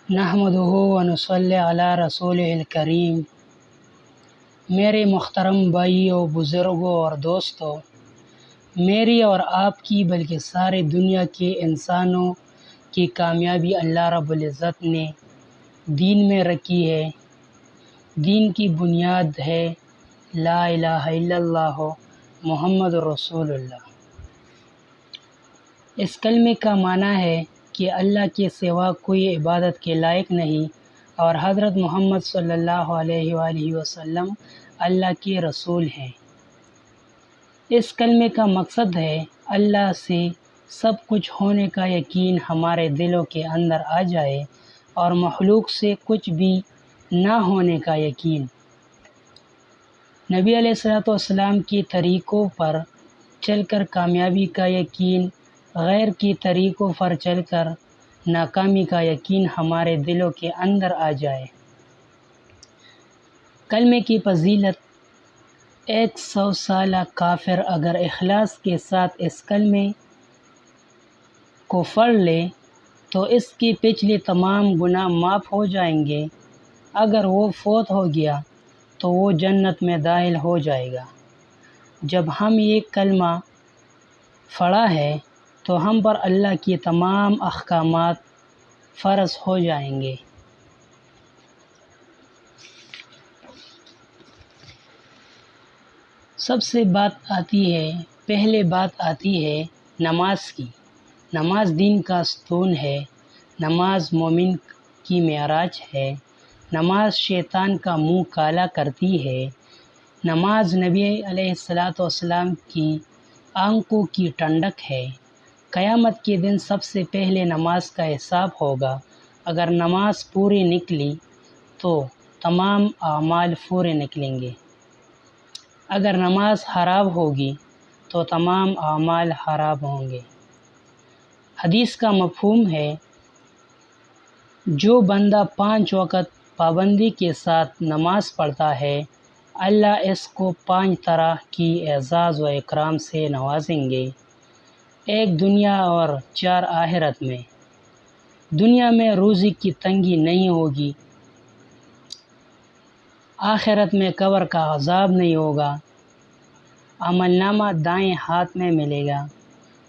نحمدہ و نصلی علی رسولہ الکریم۔ میرے محترم بھائیوں، بزرگوں اور دوستوں، میری اور آپ کی بلکہ سارے دنیا کے انسانوں کی کامیابی اللہ رب العزت نے دین میں رکھی ہے۔ دین کی بنیاد ہے لا الہ الا اللہ محمد رسول اللہ۔ اس کلمے کا معنی ہے کہ اللہ کے سوا کوئی عبادت کے لائق نہیں اور حضرت محمد صلی اللہ علیہ وآلہ وسلم اللہ کے رسول ہیں۔ اس کلمے کا مقصد ہے اللہ سے سب کچھ ہونے کا یقین ہمارے دلوں کے اندر آ جائے اور مخلوق سے کچھ بھی نہ ہونے کا یقین۔ نبی علیہ السلام کے طریقوں پر چل کر کامیابی کا یقین، غیر کے طریقوں پر چل کر ناکامی کا یقین ہمارے دلوں کے اندر آ جائے۔ کلمے کی فضیلت: 100 سالہ کافر اگر اخلاص کے ساتھ اس کلمے کو پڑھ لے تو اس کے پچھلے تمام گناہ معاف ہو جائیں گے۔ اگر وہ فوت ہو گیا تو وہ جنت میں داخل ہو جائے گا۔ جب ہم یہ کلمہ پڑھا ہے تو ہم پر اللہ کے تمام احکامات فرض ہو جائیں گے۔ سب سے پہلے بات آتی ہے نماز کی۔ نماز دین کا ستون ہے۔ نماز مومن کی معراج ہے۔ نماز شیطان کا منہ کالا کرتی ہے۔ نماز نبی علیہ السلام کی آنکھوں کی ٹھنڈک ہے۔ قیامت کے دن سب سے پہلے نماز کا حساب ہوگا۔ اگر نماز پوری نکلی تو تمام اعمال پورے نکلیں گے۔ اگر نماز خراب ہوگی تو تمام اعمال خراب ہوں گے۔ حدیث کا مفہوم ہے جو بندہ 5 وقت پابندی کے ساتھ نماز پڑھتا ہے، اللہ اس کو 5 طرح کی اعزاز و اکرام سے نوازیں گے، 1 دنیا اور 4 آخرت میں۔ دنیا میں روزی کی تنگی نہیں ہوگی، آخرت میں قبر کا عذاب نہیں ہوگا، عمل نامہ دائیں ہاتھ میں ملے گا،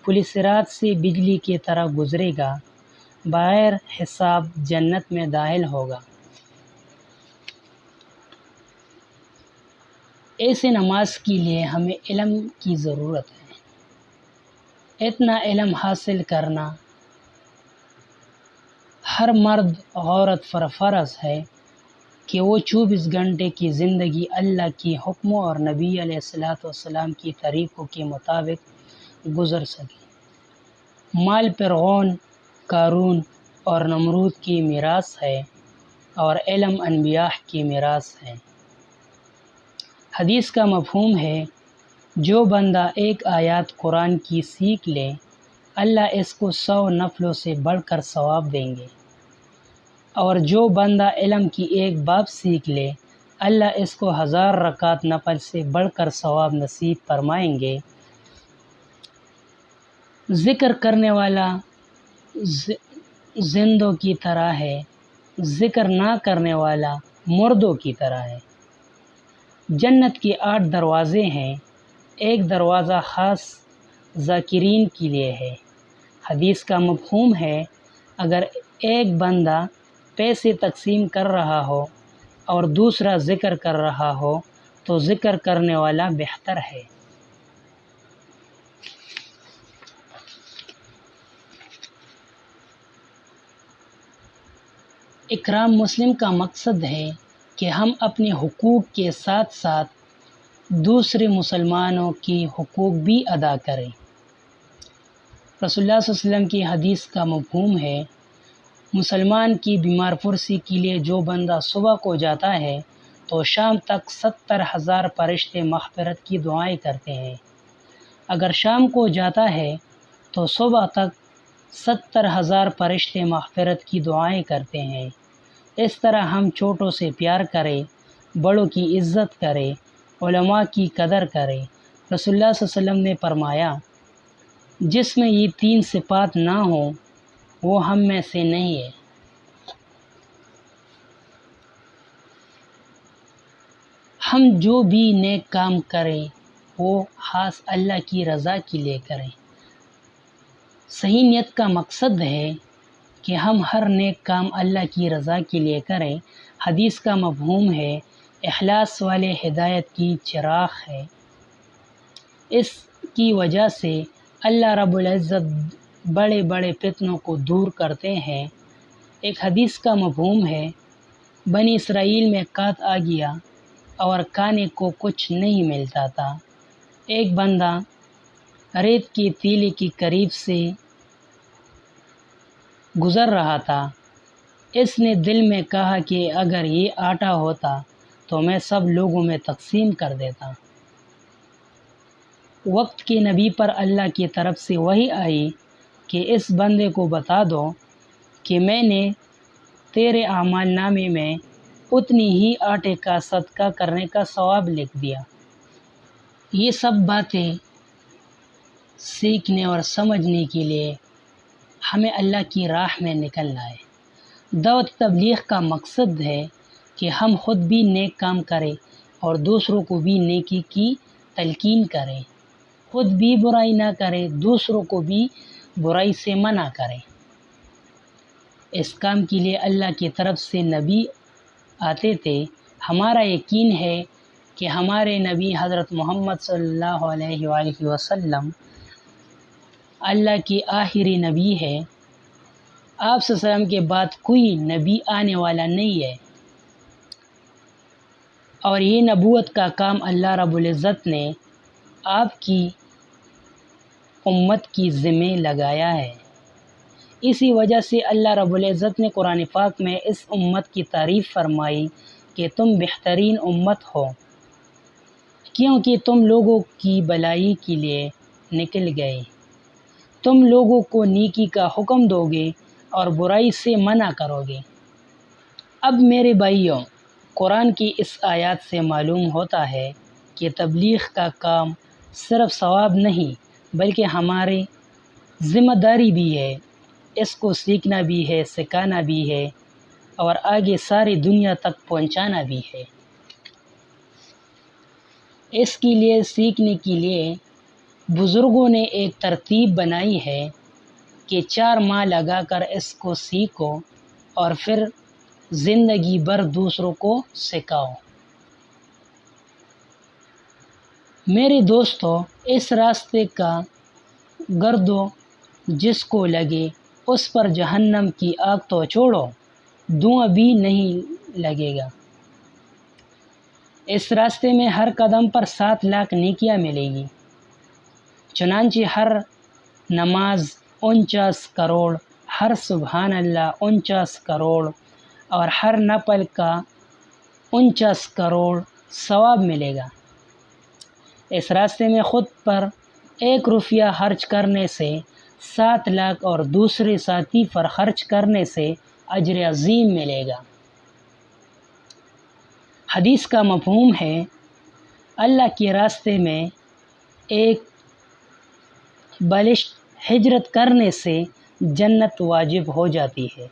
پل صراط سے بجلی کی طرح گزرے گا، بغیر حساب جنت میں داخل ہوگا۔ ایسے نماز کے لیے ہمیں علم کی ضرورت ہے۔ اتنا علم حاصل کرنا ہر مرد عورت پر فرض ہے کہ وہ 24 گھنٹے کی زندگی اللہ کی حکموں اور نبی علیہ السلام کی طریقوں کے مطابق گزر سکے۔ مال فرعون، قارون اور نمرود کی میراث ہے اور علم انبیاء کی میراث ہے۔ حدیث کا مفہوم ہے جو بندہ 1 آیت قرآن کی سیکھ لے، اللہ اس کو 100 نفلوں سے بڑھ کر ثواب دیں گے، اور جو بندہ علم کی 1 باب سیکھ لے، اللہ اس کو 1000 رکعت نفل سے بڑھ کر ثواب نصیب فرمائیں گے۔ ذکر کرنے والا زندوں کی طرح ہے، ذکر نہ کرنے والا مردوں کی طرح ہے۔ جنت کے 8 دروازے ہیں، 1 دروازہ خاص ذاکرین کے لیے ہے۔ حدیث کا مفہوم ہے اگر ایک بندہ پیسے تقسیم کر رہا ہو اور دوسرا ذکر کر رہا ہو تو ذکر کرنے والا بہتر ہے۔ اکرام مسلم کا مقصد ہے کہ ہم اپنے حقوق کے ساتھ ساتھ دوسرے مسلمانوں کے حقوق بھی ادا کریں۔ رسول اللہ صلی اللہ علیہ وسلم کی حدیث کا مفہوم ہے مسلمان کی بیمار پرسی کے لیے جو بندہ صبح کو جاتا ہے تو شام تک 70,000 فرشتے مغفرت کی دعائیں کرتے ہیں۔ اگر شام کو جاتا ہے تو صبح تک 70,000 فرشتے مغفرت کی دعائیں کرتے ہیں۔ اس طرح ہم چھوٹوں سے پیار کریں، بڑوں کی عزت کریں، علماء کی قدر کریں۔ رسول اللہ صلی اللہ علیہ وسلم نے فرمایا جس میں یہ 3 صفات نہ ہوں وہ ہم میں سے نہیں ہے۔ ہم جو بھی نیک کام کریں وہ خاص اللہ کی رضا کے لیے کریں۔ صحیح نیت کا مقصد ہے کہ ہم ہر نیک کام اللہ کی رضا کے لیے کریں۔ حدیث کا مفہوم ہے اخلاص والے ہدایت کی چراغ ہے۔ اس کی وجہ سے اللہ رب العزت بڑے بڑے فتنوں کو دور کرتے ہیں۔ ایک حدیث کا مفہوم ہے بنی اسرائیل میں قحط آ گیا اور کھانے کو کچھ نہیں ملتا تھا۔ ایک بندہ ریت کے تیلے کے قریب سے گزر رہا تھا۔ اس نے دل میں کہا کہ اگر یہ آٹا ہوتا تو میں سب لوگوں میں تقسیم کر دیتا۔ وقت کے نبی پر اللہ کی طرف سے وحی آئی کہ اس بندے کو بتا دو کہ میں نے تیرے اعمال نامے میں اتنی ہی آٹے کا صدقہ کرنے کا ثواب لکھ دیا۔ یہ سب باتیں سیکھنے اور سمجھنے کے لیے ہمیں اللہ کی راہ میں نکلنا ہے۔ دعوت تبلیغ کا مقصد ہے کہ ہم خود بھی نیک کام کریں اور دوسروں کو بھی نیکی کی تلقین کریں، خود بھی برائی نہ کریں، دوسروں کو بھی برائی سے منع کریں۔ اس کام کے لیے اللہ کی طرف سے نبی آتے تھے۔ ہمارا یقین ہے کہ ہمارے نبی حضرت محمد صلی اللہ علیہ وآلہ وسلم اللہ کے آخری نبی ہے۔ آپ صلی اللہ علیہ وسلم کے بعد کوئی نبی آنے والا نہیں ہے، اور یہ نبوت کا کام اللہ رب العزت نے آپ کی امت کی ذمہ لگایا ہے۔ اسی وجہ سے اللہ رب العزت نے قرآن پاک میں اس امت کی تعریف فرمائی کہ تم بہترین امت ہو، کیونکہ تم لوگوں کی بھلائی کے لیے نکل گئے، تم لوگوں کو نیکی کا حکم دو گے اور برائی سے منع کرو گے۔ اب میرے بھائیوں، قرآن کی اس آیات سے معلوم ہوتا ہے کہ تبلیغ کا کام صرف ثواب نہیں بلکہ ہماری ذمہ داری بھی ہے۔ اس کو سیکھنا بھی ہے، سکھانا بھی ہے اور آگے ساری دنیا تک پہنچانا بھی ہے۔ اس کے لیے سیکھنے کے لیے بزرگوں نے ایک ترتیب بنائی ہے کہ 4 ماہ لگا کر اس کو سیکھو اور پھر زندگی بھر دوسروں کو سکھاؤ۔ میرے دوستو، اس راستے کا گردو جس کو لگے اس پر جہنم کی آگ تو چھوڑو، دھواں بھی نہیں لگے گا۔ اس راستے میں ہر قدم پر 7 لاکھ نیکیاں ملے گی۔ چنانچہ ہر نماز 49 کروڑ، ہر سبحان اللہ 49 کروڑ اور ہر نفل کا 49 کروڑ ثواب ملے گا۔ اس راستے میں خود پر 1 روپیہ خرچ کرنے سے 7 لاکھ اور دوسرے ساتھی پر خرچ کرنے سے اجر عظیم ملے گا۔ حدیث کا مفہوم ہے اللہ کے راستے میں ایک بالشت ہجرت کرنے سے جنت واجب ہو جاتی ہے۔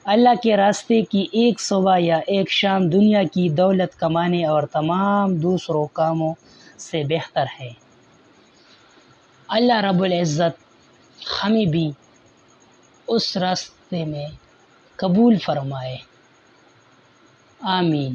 اللہ کے راستے کی ایک صبح یا ایک شام دنیا کی دولت کمانے اور تمام دوسروں کاموں سے بہتر ہے۔ اللہ رب العزت ہمیں بھی اس راستے میں قبول فرمائے، آمین۔